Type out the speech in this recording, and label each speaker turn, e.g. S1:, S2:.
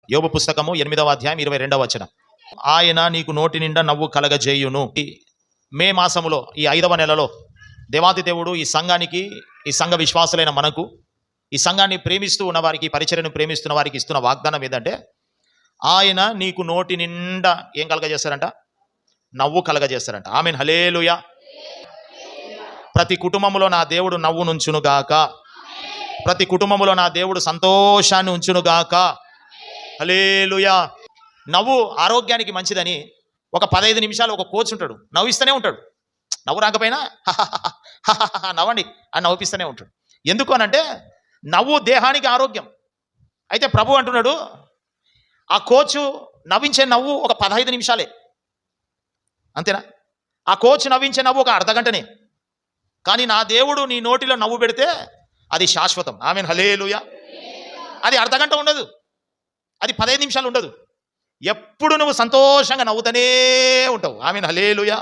S1: యోబు పుస్తకము 8వ అధ్యాయం 22వ వచనం. ఆయన నీకు నోటి నిండా నవ్వు కలగజేయును. మే మాసములో ఈ 5వ నెలలో దేవాది దేవుడు ఈ సంఘానికి, ఈ సంఘ విశ్వాసులైన మనకు, ఈ సంఘాన్ని ప్రేమిస్తూ ఉన్న వారికి, పరిచర్యను ప్రేమిస్తున్న వారికి ఇస్తున్న వాగ్దానం ఏంటంటే, ఆయన నీకు నోటి నిండా ఏం కలగజేస్తారంట? నవ్వు కలగజేస్తారంట. ఆమేన్, హల్లెలూయా. ప్రతి కుటుంబంలో నా దేవుడు నవ్వు నుంచునుగాక. ప్రతి కుటుంబంలో నా దేవుడు సంతోషాన్ని ఉంచునుగాక. హల్లెలూయా. నవ్వు ఆరోగ్యానికి మంచిదని ఒక 15 నిమిషాలు ఒక కోచ్ ఉంటాడు, నవ్విస్తూనే ఉంటాడు. నవ్వు రాకపోయినా నవ్వండి అని నవ్విస్తూనే ఉంటాడు. ఎందుకు అనంటే నవ్వు దేహానికి ఆరోగ్యం. అయితే ప్రభు అంటున్నాడు, ఆ కోచ్ నవ్వించే నవ్వు ఒక 15 నిమిషాలే, అంతేనా? ఆ కోచ్ నవ్వించే నవ్వు ఒక అర్ధగంటనే. కానీ నా దేవుడు నీ నోటిలో నవ్వు పెడితే అది శాశ్వతం. ఆమేన్, హల్లెలూయా. అది అర్ధగంట ఉండదు, అది 15 నిమిషాలు ఉండదు. ఎప్పుడు నువ్వు సంతోషంగా నవ్వుతూనే ఉంటావు. ఆమేన్, హల్లెలూయా.